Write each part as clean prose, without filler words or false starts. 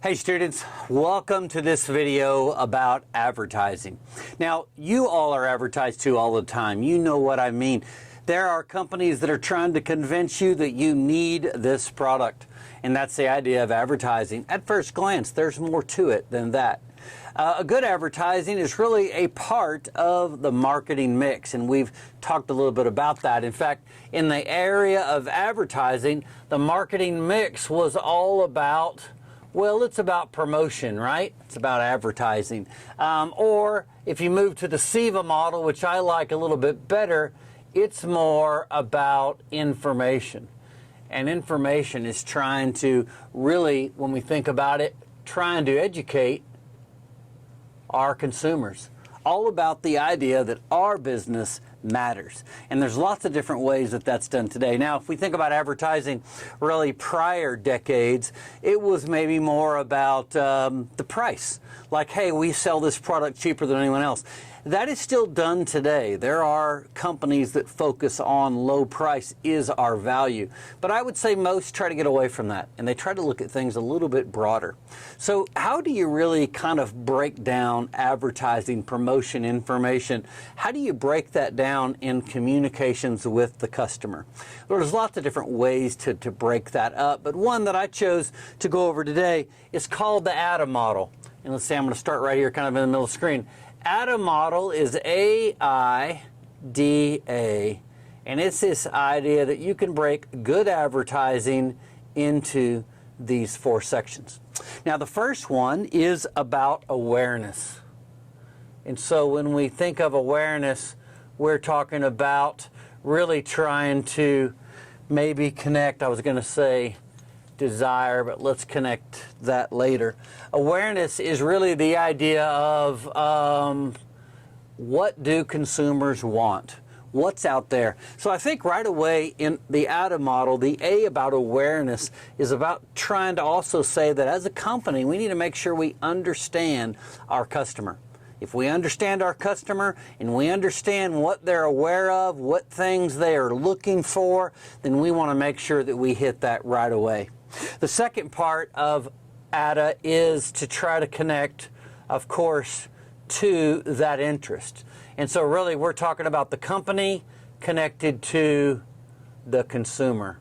Hey students, welcome to this video about advertising. Now, you all are advertised to all the time. You know what I mean. There are companies that are trying to convince you that you need this product. And that's the idea of advertising. At first glance, there's more to it than that. A good advertising is really a part of the marketing mix, and we've talked a little bit about that. In fact, in the area of advertising, the marketing mix was all about, well, it's about promotion, right? It's about advertising. Or if you move to the SIVA model, which I like a little bit better, it's more about information. And information is trying to really, when we think about it, trying to educate our consumers all about the idea that our business matters. And there's lots of different ways that that's done today. Now, if we think about advertising really prior decades, it was maybe more about the price. Like, hey, we sell this product cheaper than anyone else. That is still done today. There are companies that focus on low price is our value. But I would say most try to get away from that, and they try to look at things a little bit broader. So how do you really kind of break down advertising, promotion, information? How do you break that down in communications with the customer? There's lots of different ways to break that up, but one that I chose to go over today is called the AIDA model. And let's say I'm going to start right here kind of in the middle of the screen. AIDA model is AIDA, and it's this idea that you can break good advertising into these four sections. Now, the first one is about awareness. And so when we think of awareness, we're talking about really trying to maybe connect, I was going to say desire, but let's connect that later. Awareness is really the idea of what do consumers want? What's out there? So I think right away in the AIDA model, the A about awareness is about trying to also say that as a company, we need to make sure we understand our customer. If we understand our customer and we understand what they're aware of, what things they are looking for, then we want to make sure that we hit that right away. The second part of AIDA is to try to connect, of course, to that interest. And so really we're talking about the company connected to the consumer.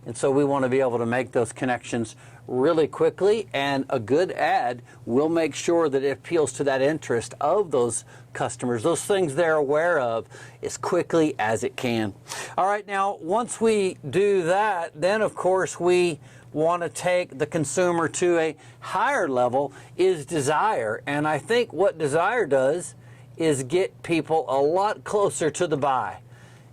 And so we want to be able to make those connections really quickly, and a good ad will make sure that it appeals to that interest of those customers, those things they're aware of, as quickly as it can. All right, now once we do that, then of course we want to take the consumer to a higher level is desire. And I think what desire does is get people a lot closer to the buy.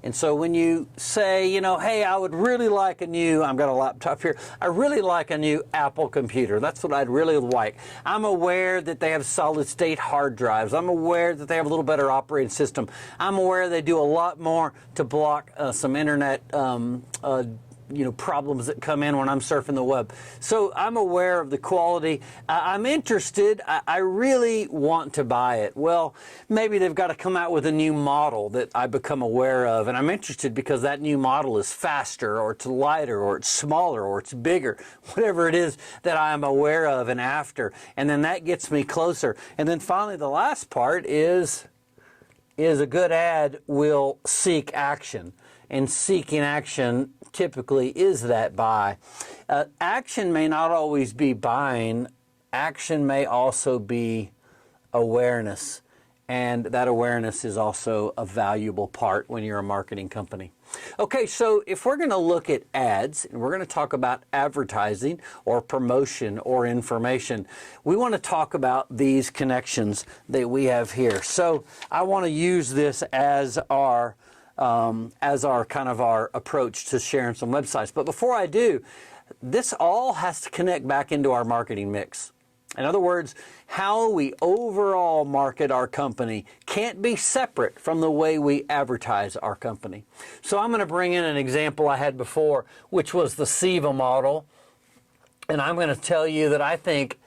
And so when you say, you know, hey, I would really like a new, I've got a laptop here, I really like a new Apple computer. That's what I'd really like. I'm aware that they have solid state hard drives. I'm aware that they have a little better operating system. I'm aware they do a lot more to block some internet problems that come in when I'm surfing the web. So I'm aware of the quality. I'm interested. I really want to buy it. Well, maybe they've got to come out with a new model that I become aware of, and I'm interested because that new model is faster, or it's lighter, or it's smaller, or it's bigger, whatever it is that I'm aware of and after. And then that gets me closer. And then finally, the last part is a good ad will seek action. And seeking action typically is that buy. Action may not always be buying. Action may also be awareness. And that awareness is also a valuable part when you're a marketing company. Okay, so if we're going to look at ads, and we're going to talk about advertising or promotion or information, we want to talk about these connections that we have here. So I want to use this as our kind of our approach to sharing some websites. But before I do, this all has to connect back into our marketing mix. In other words, how we overall market our company can't be separate from the way we advertise our company. So I'm going to bring in an example I had before, which was the SIVA model. And I'm going to tell you that I think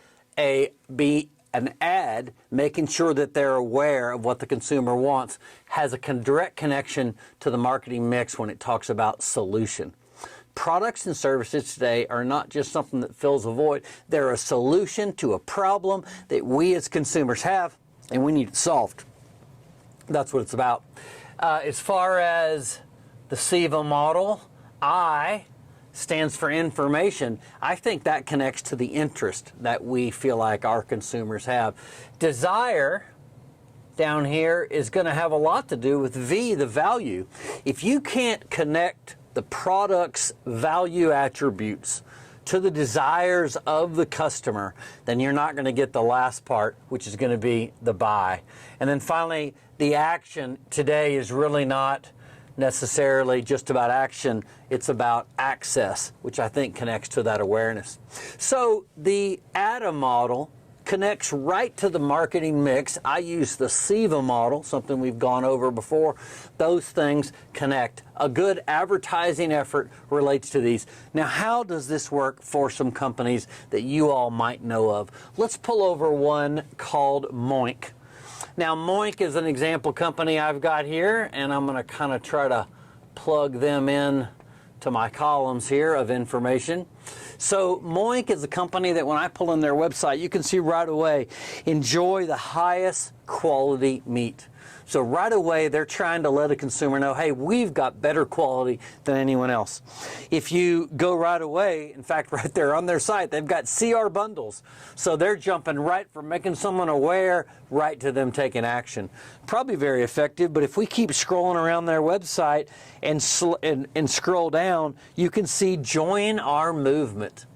an ad, making sure that they're aware of what the consumer wants, has a direct connection to the marketing mix when it talks about solution. Products and services today are not just something that fills a void. They're a solution to a problem that we as consumers have, and we need it solved. That's what it's about. As far as the SIVA model, I stands for information. I think that connects to the interest that we feel like our consumers have. Desire down here is going to have a lot to do with V, the value. If you can't connect the product's value attributes to the desires of the customer, then you're not going to get the last part, which is going to be the buy. And then finally, the action today is really not necessarily just about action, it's about access, which I think connects to that awareness. So the AIDA model connects right to the marketing mix. I use the SIVA model, something we've gone over before. Those things connect. A good advertising effort relates to these. Now, how does this work for some companies that you all might know of? Let's pull over one called Moink. Now, Moink is an example company I've got here, and I'm going to kind of try to plug them in to my columns here of information. So Moink is a company that when I pull in their website, you can see right away, enjoy the highest quality meat. So right away, they're trying to let a consumer know, hey, we've got better quality than anyone else. If you go right away, in fact, right there on their site, they've got CR bundles. So they're jumping right from making someone aware right to them taking action. Probably very effective, but if we keep scrolling around their website and scroll down, you can see join our movement.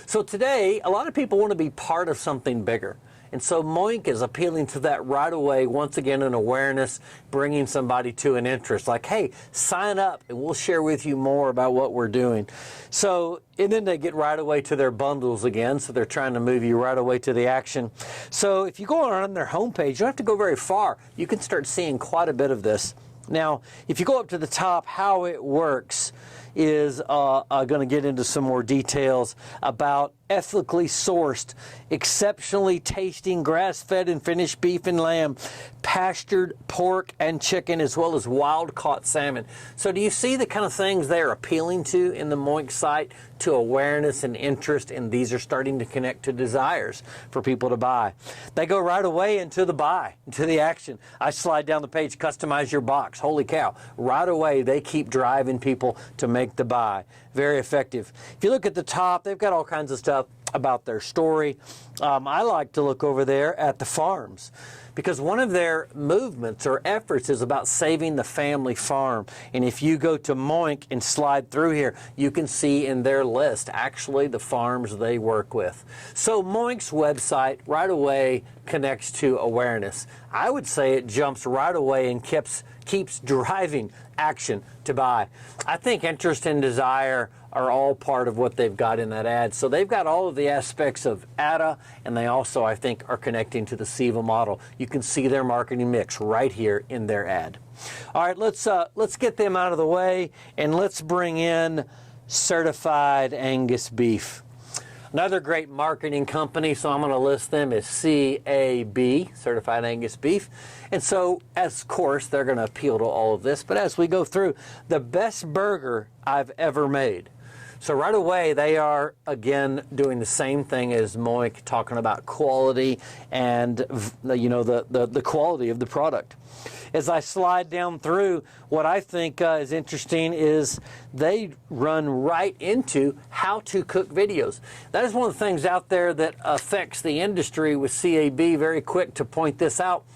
So today, a lot of people want to be part of something bigger. And so Moink is appealing to that right away, once again, an awareness, bringing somebody to an interest. Like, hey, sign up and we'll share with you more about what we're doing. So, and then they get right away to their bundles again, so they're trying to move you right away to the action. So if you go on their homepage, you don't have to go very far. You can start seeing quite a bit of this. Now, if you go up to the top, how it works is going to get into some more details about ethically sourced, exceptionally tasting grass-fed and finished beef and lamb, pastured pork and chicken, as well as wild-caught salmon. So do you see the kind of things they're appealing to in the Moink site, to awareness and interest, and these are starting to connect to desires for people to buy. They go right away into the buy, into the action. I slide down the page, customize your box. Holy cow. Right away, they keep driving people to make the buy. Very effective. If you look at the top, they've got all kinds of stuff about their story. I like to look over there at the farms, because one of their movements or efforts is about saving the family farm. And if you go to Moink and slide through here, you can see in their list actually the farms they work with. So Moink's website right away connects to awareness. I would say it jumps right away and keeps driving action to buy. I think interest and desire are all part of what they've got in that ad. So they've got all of the aspects of AIDA, and they also, I think, are connecting to the SIVA model. You can see their marketing mix right here in their ad. All right, let's get them out of the way, and let's bring in Certified Angus Beef. Another great marketing company, so I'm going to list them as CAB, Certified Angus Beef. And so, of course, they're going to appeal to all of this. But as we go through, the best burger I've ever made. So right away, they are, again, doing the same thing as Moink, talking about quality and, you know, the quality of the product. As I slide down through, what I think is interesting is they run right into how to cook videos. That is one of the things out there that affects the industry with CAB. Very quick to point this out.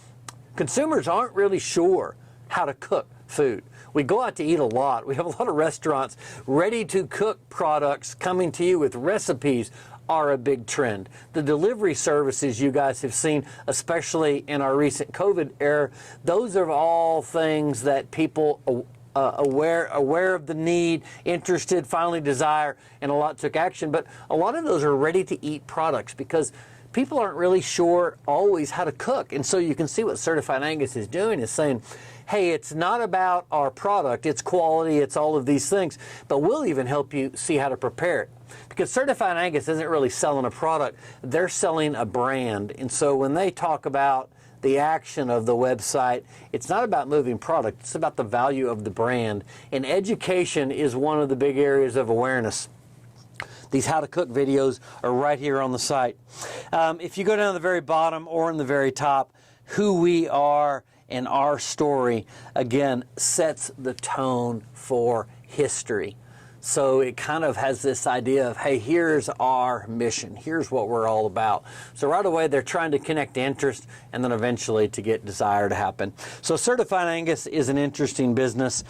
Consumers aren't really sure how to cook food. We go out to eat a lot. We have a lot of restaurants. Ready-to-cook products coming to you with recipes are a big trend. The delivery services you guys have seen, especially in our recent COVID era, those are all things that people aware of the need, interested, finally desire, and a lot took action. But a lot of those are ready-to-eat products because people aren't really sure always how to cook. And so you can see what Certified Angus is doing is saying, hey, it's not about our product, it's quality, it's all of these things, but we'll even help you see how to prepare it. Because Certified Angus isn't really selling a product, they're selling a brand. And so when they talk about the action of the website. It's not about moving product, it's about the value of the brand. And education is one of the big areas of awareness. These how to cook videos are right here on the site. If you go down to the very bottom or in the very top, who we are and our story, again, sets the tone for history. So it kind of has this idea of, hey, here's our mission. Here's what we're all about. So right away, they're trying to connect interest and then eventually to get desire to happen. So Certified Angus is an interesting business.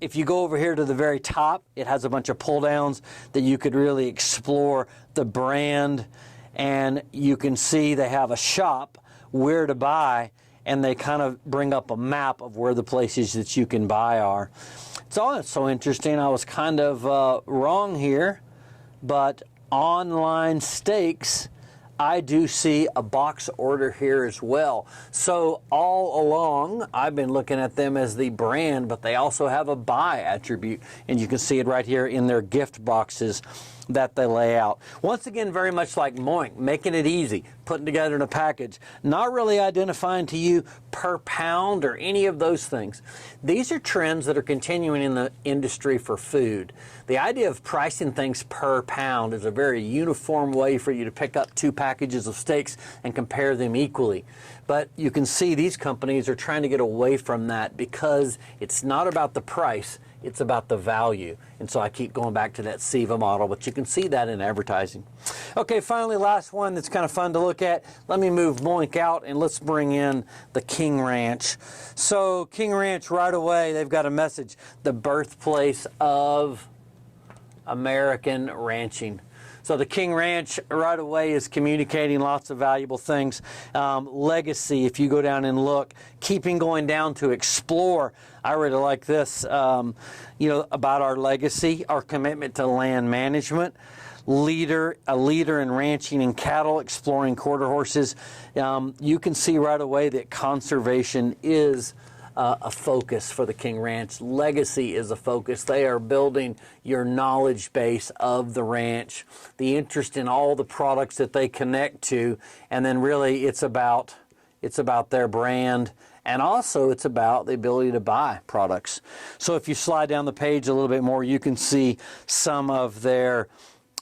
If you go over here to the very top, it has a bunch of pull downs that you could really explore the brand. And you can see they have a shop, where to buy, and they kind of bring up a map of where the places that you can buy are. It's also interesting, I was kind of wrong here, but online steaks, I do see a box order here as well. So all along, I've been looking at them as the brand, but they also have a buy attribute, and you can see it right here in their gift boxes that they lay out. Once again, very much like Moink, making it easy, putting together in a package, not really identifying to you per pound or any of those things. These are trends that are continuing in the industry for food. The idea of pricing things per pound is a very uniform way for you to pick up 2 packages of steaks and compare them equally. But you can see these companies are trying to get away from that because it's not about the price, it's about the value. And so I keep going back to that SIVA model, but you can see that in advertising. Okay, finally, last one that's kind of fun to look at. Let me move Moink out and let's bring in the King Ranch. So King Ranch, right away, they've got a message, the birthplace of American ranching. So the King Ranch right away is communicating lots of valuable things. Legacy, if you go down and look, keeping going down to explore. I really like this, about our legacy, our commitment to land management. A leader in ranching and cattle, exploring quarter horses. You can see right away that conservation is a focus for the King Ranch. Legacy is a focus. They are building your knowledge base of the ranch, the interest in all the products that they connect to, and then really it's about their brand, and also it's about the ability to buy products. So if you slide down the page a little bit more, you can see some of their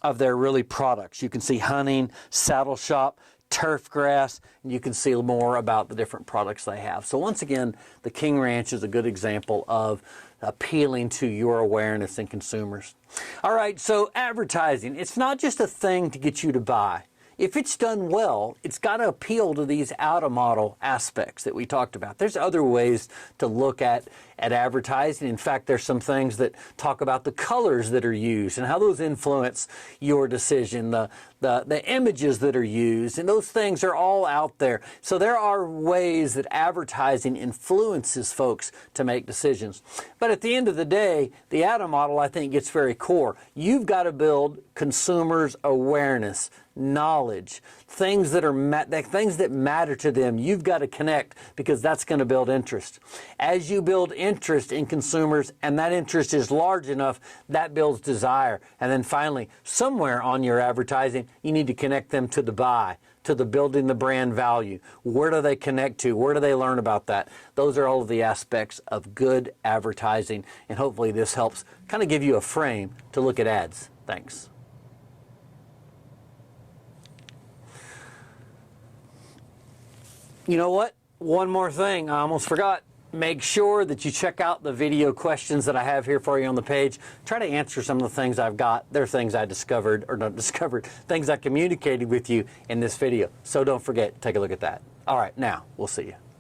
really products. You can see hunting, saddle shop, turf grass, and you can see more about the different products they have. So once again, the King Ranch is a good example of appealing to your awareness and consumers. All right, so advertising, it's not just a thing to get you to buy. If it's done well, it's got to appeal to these out-of-model aspects that we talked about. There's other ways to look at advertising. In fact, there's some things that talk about the colors that are used and how those influence your decision, the images that are used, and those things are all out there. So there are ways that advertising influences folks to make decisions. But at the end of the day, the AIDA model, I think, gets very core. You've got to build consumers' awareness, knowledge, things that matter to them. You've got to connect, because that's going to build interest. As you build interest in consumers, and that interest is large enough, that builds desire. And then finally, somewhere on your advertising, you need to connect them to the buy, to the building the brand value. Where do they connect to? Where do they learn about that? Those are all of the aspects of good advertising, and hopefully this helps kind of give you a frame to look at ads. Thanks. You know what? One more thing, I almost forgot. Make sure that you check out the video questions that I have here for you on the page. Try to answer some of the things I've got. They're things I discovered, or not discovered, things I communicated with you in this video. So don't forget, take a look at that. All right, now we'll see you.